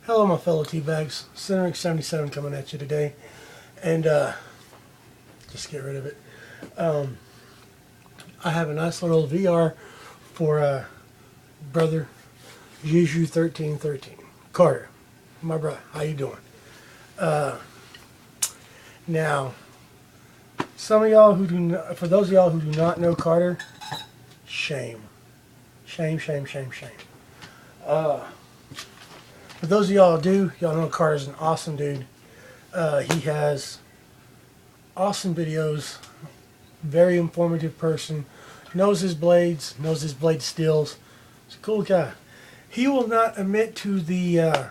Hello my fellow T-Bags, Centering77 coming at you today, and just get rid of it. I have a nice little VR for brother Juju1313. Carter, my brother, how you doing? Now, some of y'all who do not, for those of y'all who do not know Carter, shame. Shame, shame, shame, shame. For those of y'all who do, y'all know Carter's an awesome dude. He has awesome videos, very informative person, knows his blades, knows his blade steels. He's a cool guy. He will not admit to the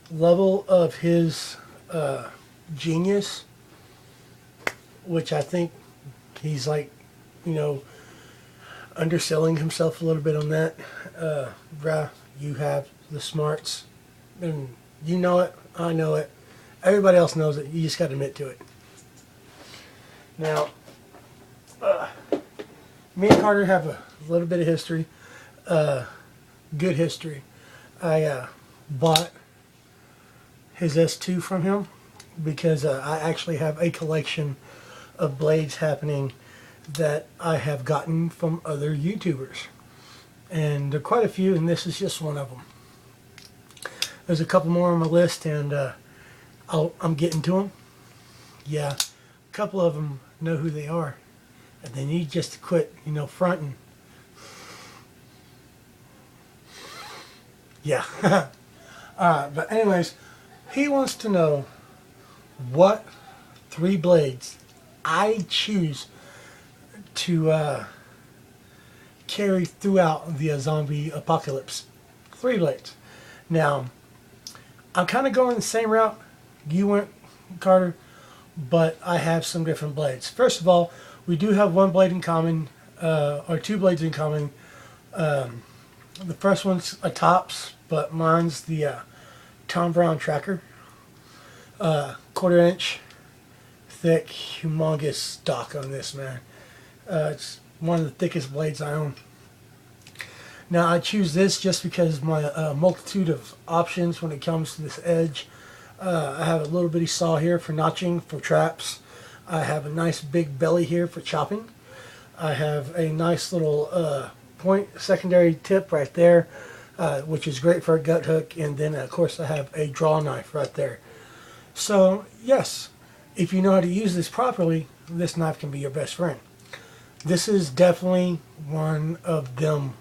level of his genius, which I think he's like, underselling himself a little bit on that. Bruh, you have the smarts, and you know it, I know it, everybody else knows it, you just got to admit to it. Now, me and Carter have a little bit of history, good history. I bought his S2 from him because I actually have a collection of blades happening that I have gotten from other YouTubers. And there are quite a few, and this is just one of them. There's a couple more on my list, and I'm getting to them. Yeah, a couple of them know who they are, and they need just to quit, fronting. Yeah. But anyways, he wants to know what 3 blades I choose to carry throughout the zombie apocalypse. 3 blades. Now, I'm kind of going the same route you went, Carter, but I have some different blades. First of all, we do have one blade in common, or 2 blades in common. The first one's a Tops, but mine's the Tom Brown Tracker. 1/4 inch thick, humongous stock on this, man. It's one of the thickest blades I own. Now I choose this just because my multitude of options when it comes to this edge. I have a little bitty saw here for notching, for traps. I have a nice big belly here for chopping. I have a nice little point secondary tip right there, which is great for a gut hook. And then of course I have a draw knife right there. So yes, if you know how to use this properly, this knife can be your best friend. This is definitely one of them,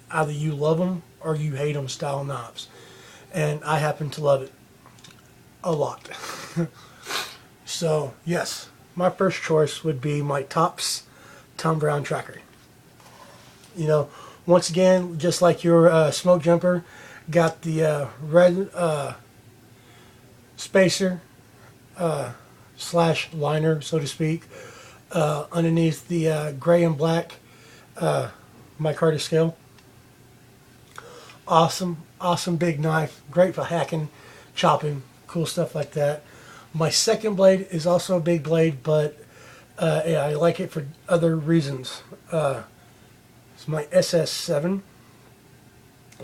either you love them or you hate them style knives. And I happen to love it a lot. So yes, my first choice would be my Tops Tom Brown Tracker. Once again, just like your smoke jumper, got the red spacer slash liner, so to speak, underneath the gray and black micarta scale. Awesome big knife, great for hacking, chopping, cool stuff like that. My second blade is also a big blade, but I like it for other reasons. It's my SS7.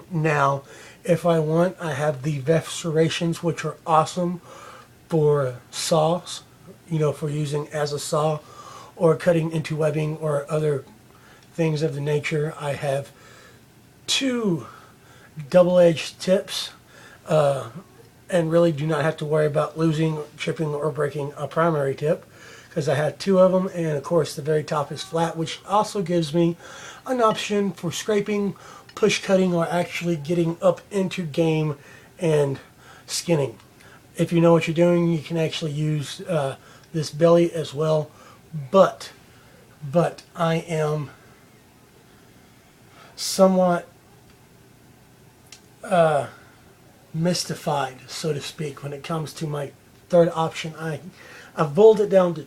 Now, if I want, I have the VEF serrations, which are awesome for saws, for using as a saw or cutting into webbing or other things of the nature. I have 2 double-edged tips, and really do not have to worry about losing, chipping, or breaking a primary tip, because I have 2 of them, and of course the very top is flat, which also gives me an option for scraping, push cutting, or actually getting up into game and skinning. If you know what you're doing, you can actually use this belly as well. But I am somewhat mystified, so to speak, when it comes to my third option. I've boiled it down to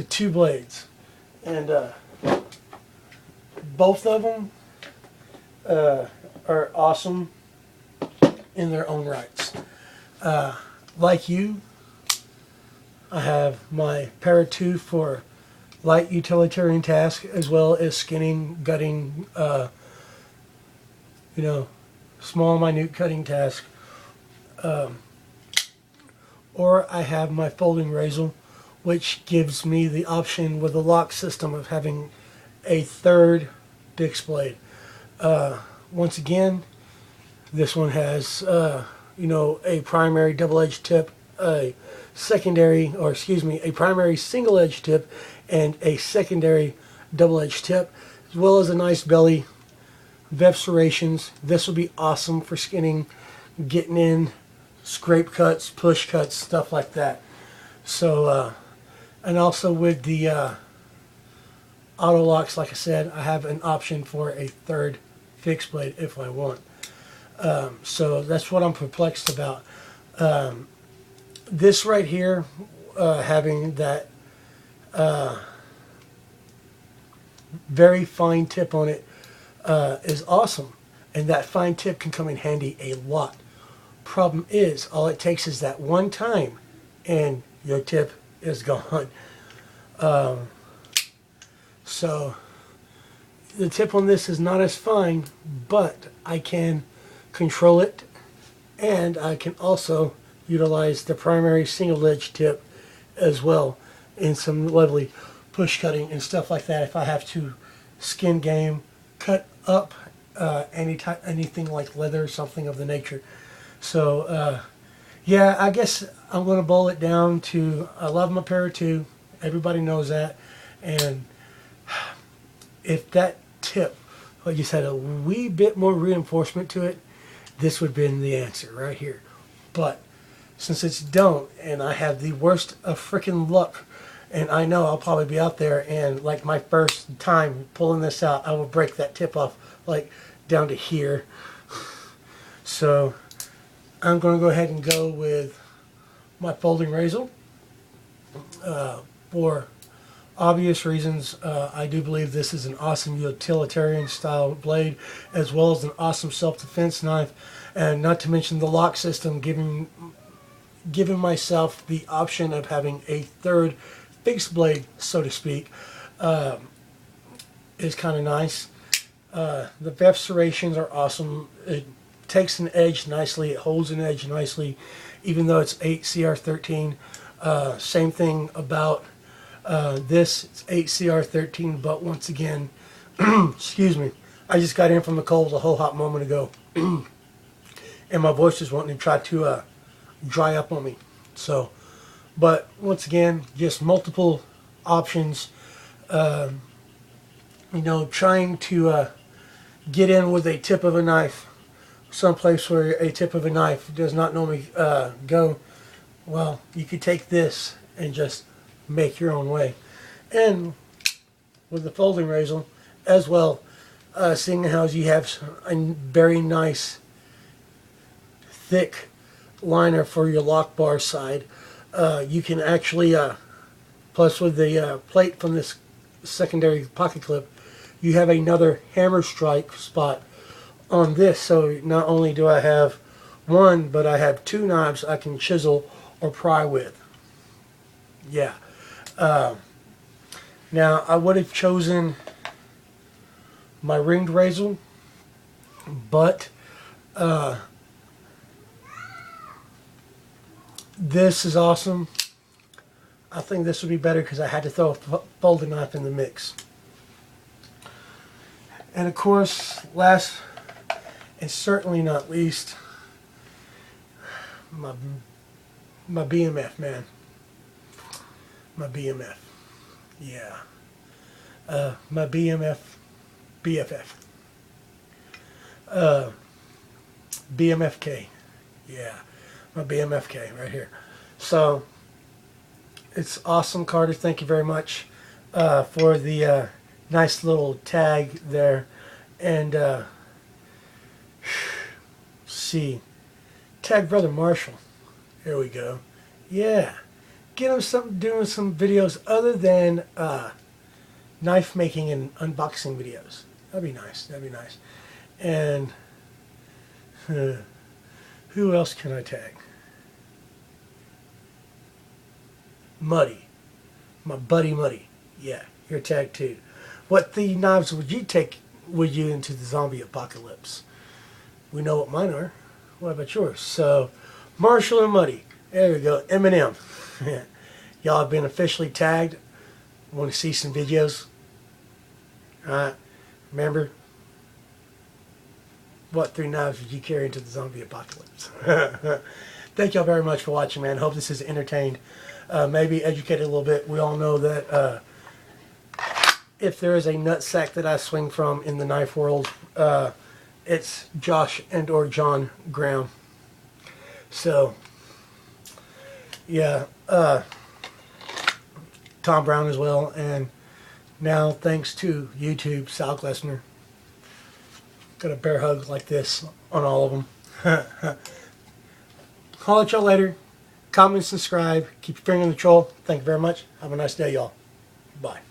two blades, and both of them are awesome in their own rights. Like you, I have my Para 2 for light utilitarian task, as well as skinning, gutting, small minute cutting task. Or I have my folding razor, which gives me the option with the lock system of having a third fixed blade. Once again, this one has a primary double-edged tip, a secondary, or excuse me, a primary single-edged tip, and a secondary double-edged tip, as well as a nice belly, VEF serrations. This will be awesome for skinning, getting in, scrape cuts, push cuts, stuff like that. So, and also with the auto locks, like I said, I have an option for a third fixed blade if I want. So that's what I'm perplexed about. This right here, having that very fine tip on it, is awesome. And that fine tip can come in handy a lot. Problem is, all it takes is that one time and your tip is gone. So the tip on this is not as fine, but I can control it, and I can also utilize the primary single edge tip as well in some lovely push cutting and stuff like that if I have to skin game, cut up anything like leather or something of the nature. So yeah, I guess I'm going to boil it down to I love my Para 2. Everybody knows that. And if that tip, like you said, a wee bit more reinforcement to it, this would have been the answer right here. But since it's don't, and I have the worst of freaking luck, and I know I'll probably be out there and like my first time pulling this out, I will break that tip off like down to here. So I'm going to go ahead and go with my folding razor. For obvious reasons, I do believe this is an awesome utilitarian style blade, as well as an awesome self-defense knife, and not to mention the lock system, giving myself the option of having a third fixed blade, so to speak, is kind of nice. The VEF serrations are awesome. It takes an edge nicely. It holds an edge nicely, even though it's 8 CR13. Same thing about this. It's 8 CR13, but once again, excuse me, I just got in from the cold a whole hot moment ago, and my voice is wanting to try to dry up on me. So, but once again, just multiple options. Trying to get in with a tip of a knife, someplace where a tip of a knife does not normally go. Well, you could take this and just make your own way. And with the folding razor as well, seeing how you have a very nice thick liner for your lock bar side, you can actually, plus with the plate from this secondary pocket clip, you have another hammer strike spot on this. So not only do I have one, but I have two knives I can chisel or pry with. Yeah. Now I would have chosen my ringed razor, but this is awesome. I think this would be better because I had to throw a folding knife in the mix. And of course, last and certainly not least, my BMF, man. My BMF. Yeah. My BMF BFF. BMFK. Yeah. My BMFK right here. So it's awesome, Carter. Thank you very much for the nice little tag there. And see, tag Brother Marshall. Here we go. Yeah, get him something, doing some videos other than knife making and unboxing videos. That'd be nice. That'd be nice. And who else can I tag? Muddy, my buddy Muddy. Yeah, you're tagged too. What the knives would you take with you into the zombie apocalypse? We know what mine are. What about yours? So, Marshall and Muddy. There we go. Eminem. Y'all have been officially tagged. Want to see some videos? Alright. Remember, what 3 knives would you carry into the zombie apocalypse? Thank y'all very much for watching, man. Hope this has entertained, maybe educated a little bit. We all know that if there is a nutsack that I swing from in the knife world, it's Josh and or John Graham. So, yeah, Tom Brown as well. And now, thanks to YouTube, Sal Glessner. Got a bear hug like this on all of them. Holler at y'all later. Comment, subscribe. Keep your finger on the troll. Thank you very much. Have a nice day, y'all. Bye.